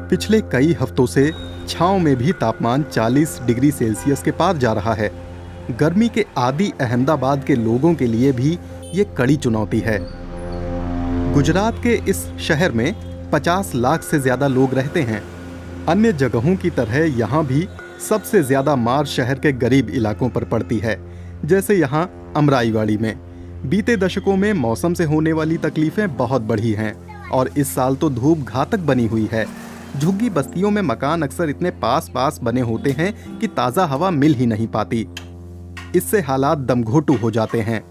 पिछले कई हफ्तों से छांव में भी तापमान 40 डिग्री सेल्सियस के पार जा रहा है। गर्मी के आदी अहमदाबाद के लोगों के लिए भी ये कड़ी चुनौती है। गुजरात के इस शहर में 50 लाख से ज्यादा लोग रहते हैं। अन्य जगहों की तरह यहाँ भी सबसे ज्यादा मार शहर के गरीब इलाकों पर पड़ती है, जैसे यहाँ अमराईवाड़ी में। बीते दशकों में मौसम से होने वाली तकलीफें बहुत बढ़ी हैं और इस साल तो धूप घातक बनी हुई है। झुग्गी बस्तियों में मकान अक्सर इतने पास पास बने होते हैं कि ताज़ा हवा मिल ही नहीं पाती। इससे हालात दमघोटू हो जाते हैं।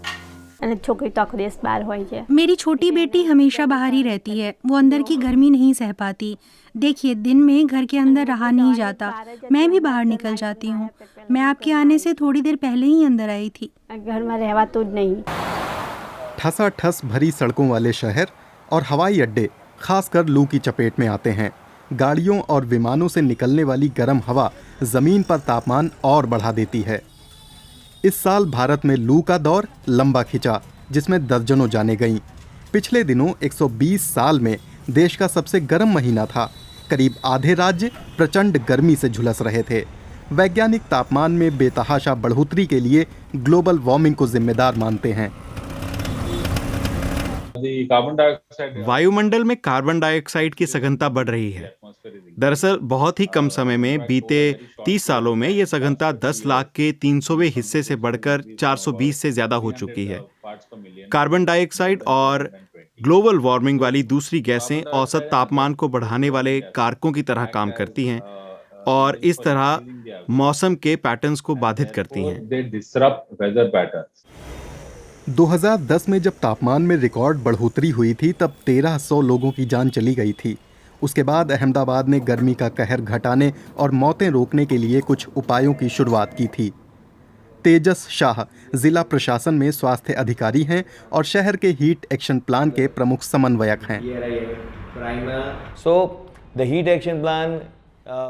मेरी छोटी बेटी हमेशा बाहर ही रहती है। वो अंदर की गर्मी नहीं सह पाती। देखिए, दिन में घर के अंदर रहा नहीं जाता। मैं भी बाहर निकल जाती हूँ। मैं आपके आने से थोड़ी देर पहले ही अंदर आई थी। घर में रहवा तो नहीं। ठसाठस भरी सड़कों वाले शहर और हवाई अड्डे खासकर लू की चपेट में आते हैं। गाड़ियों और विमानों से निकलने वाली गर्म हवा जमीन पर तापमान और बढ़ा देती है। इस साल भारत में लू का दौर लंबा खिंचा, जिसमें दर्जनों जानें गईं। पिछले दिनों 120 साल में देश का सबसे गर्म महीना था। करीब आधे राज्य प्रचंड गर्मी से झुलस रहे थे। वैज्ञानिक तापमान में बेतहाशा बढ़ोतरी के लिए ग्लोबल वार्मिंग को जिम्मेदार मानते हैं। वायुमंडल में कार्बन डाइऑक्साइड की सघनता बढ़ रही है। दरअसल बहुत ही कम समय में बीते 30 सालों में ये सघनता 10 लाख के 300वें हिस्से से बढ़कर 420 से ज्यादा हो चुकी है। कार्बन डाइऑक्साइड और ग्लोबल वार्मिंग वाली दूसरी गैसें औसत तापमान को बढ़ाने वाले कारकों की तरह काम करती हैं और इस तरह मौसम के पैटर्न्स को बाधित करती हैं। 2010 में जब तापमान में रिकॉर्ड बढ़ोतरी हुई थी, तब 1300 लोगों की जान चली गई थी। उसके बाद अहमदाबाद ने गर्मी का कहर घटाने और मौतें रोकने के लिए कुछ उपायों की शुरुआत की थी। तेजस शाह जिला प्रशासन में स्वास्थ्य अधिकारी हैं और शहर के हीट एक्शन प्लान के प्रमुख समन्वयक हैं।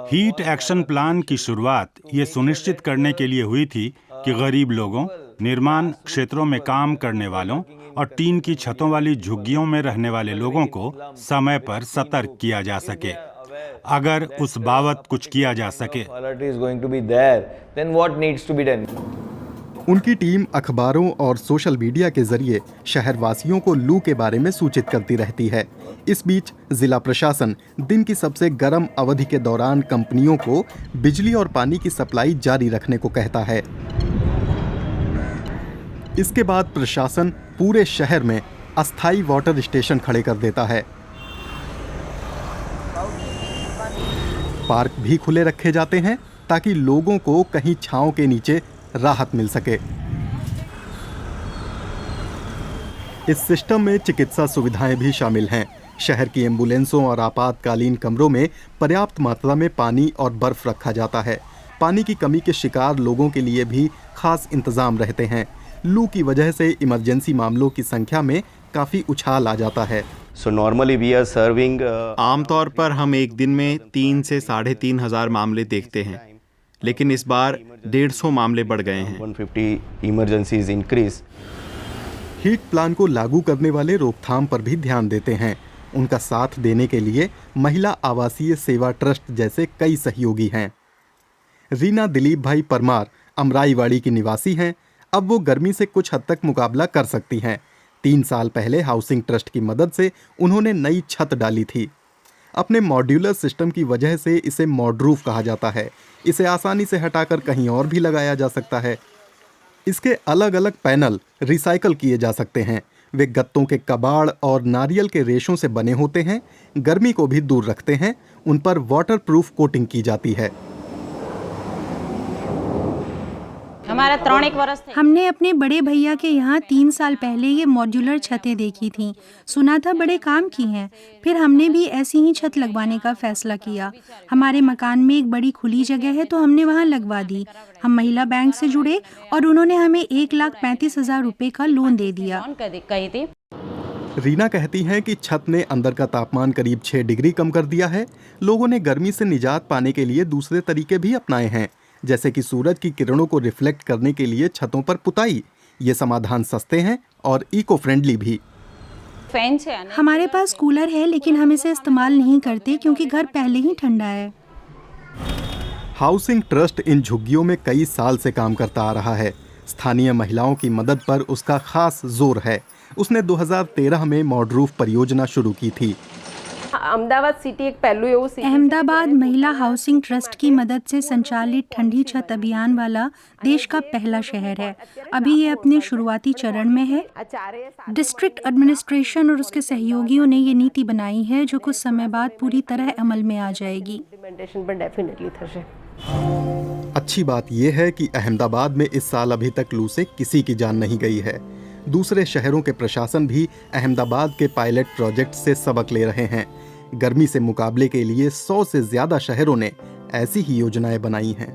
हीट एक्शन प्लान की शुरुआत ये सुनिश्चित करने के लिए हुई थी कि गरीब लोगों, निर्माण क्षेत्रों में काम करने वालों और टीन की छतों वाली झुग्गियों में रहने वाले लोगों को समय पर सतर्क किया जा सके। अगर उस बाबत कुछ किया जा सके। उनकी टीम अखबारों और सोशल मीडिया के जरिए शहरवासियों को लू के बारे में सूचित करती रहती है। इस बीच जिला प्रशासन दिन की सबसे गर्म अवधि के दौरान कंपनियों को बिजली और पानी की सप्लाई जारी रखने को कहता है। इसके बाद प्रशासन पूरे शहर में अस्थायी वाटर स्टेशन खड़े कर देता है। पार्क भी खुले रखे जाते हैं ताकि लोगों को कहीं छांव के नीचे राहत मिल सके। इस सिस्टम में चिकित्सा सुविधाएं भी शामिल हैं। शहर की एम्बुलेंसों और आपातकालीन कमरों में पर्याप्त मात्रा में पानी और बर्फ रखा जाता है। पानी की कमी के शिकार लोगों के लिए भी खास इंतजाम रहते हैं। लू की वजह से इमरजेंसी मामलों की संख्या में काफ़ी उछाल आ जाता है। आमतौर पर हम एक दिन में 3 से 3,500 मामले देखते हैं, लेकिन इस बार 150 मामले बढ़ गए हैं। 150 इमरजेंसीज इंक्रीज। हीट प्लान को लागू करने वाले रोकथाम पर भी ध्यान देते हैं। उनका साथ देने के लिए महिला आवासीय सेवा ट्रस्ट जैसे कई सहयोगी हैं। रीना दिलीप भाई परमार अमराईवाड़ी की निवासी हैं। अब वो गर्मी से कुछ हद तक मुकाबला कर सकती हैं। 3 साल पहले हाउसिंग ट्रस्ट की मदद से उन्होंने नई छत डाली थी। अपने मॉड्यूलर सिस्टम की वजह से इसे मॉडरूफ कहा जाता है। इसे आसानी से हटाकर कहीं और भी लगाया जा सकता है। इसके अलग अलग पैनल रिसाइकल किए जा सकते हैं। वे गत्तों के कबाड़ और नारियल के रेशों से बने होते हैं। गर्मी को भी दूर रखते हैं। उन पर वाटरप्रूफ कोटिंग की जाती है। हमारा 3 वर्ष थे। हमने अपने बड़े भैया के यहाँ 3 साल पहले ये मॉड्यूलर छतें देखी थीं। सुना था बड़े काम की हैं। फिर हमने भी ऐसी ही छत लगवाने का फैसला किया। हमारे मकान में एक बड़ी खुली जगह है तो हमने वहाँ लगवा दी। हम महिला बैंक से जुड़े और उन्होंने हमें 1,35,000 रुपये का लोन दे दिया। रीना कहती हैं कि छत ने अंदर का तापमान करीब 6 डिग्री कम कर दिया है। लोगों ने गर्मी से निजात पाने के लिए दूसरे तरीके भी अपनाए हैं, जैसे कि सूरज की किरणों को रिफ्लेक्ट करने के लिए छतों पर पुताई। ये समाधान सस्ते हैं और इको फ्रेंडली भी। ફેન છે અને हमारे पास कूलर है लेकिन हम इसे इस्तेमाल नहीं करते क्योंकि घर पहले ही ठंडा है। हाउसिंग ट्रस्ट इन झुग्गियों में कई साल से काम करता आ रहा है। स्थानीय महिलाओं की मदद पर उसका खास जोर है। उसने 2013 में मॉडरूफ परियोजना शुरू की थी। અમદાવાદ સિટી એક પહેલું એવું city છે अहमदाबाद महिला हाउसिंग ट्रस्ट की मदद से संचालित ठंडी छत अभियान वाला देश का पहला शहर है। अभी ये अपने शुरुआती चरण में है। આ ચારેય डिस्ट्रिक्ट एडमिनिस्ट्रेशन और उसके सहयोगियों ने ये नीति बनाई है जो कुछ समय बाद पूरी तरह अमल में आ जाएगी। ઇમ્પ્લિમેન્ટેશન પણ ડેફિનેટલી થશે। अच्छी बात यह है कि अहमदाबाद में इस साल अभी तक लू से किसी की जान नहीं गई है। दूसरे शहरों के प्रशासन भी अहमदाबाद के पायलट प्रोजेक्ट से सबक ले रहे हैं। गर्मी से मुकाबले के लिए 100 से ज्यादा शहरों ने ऐसी ही योजनाएं बनाई हैं।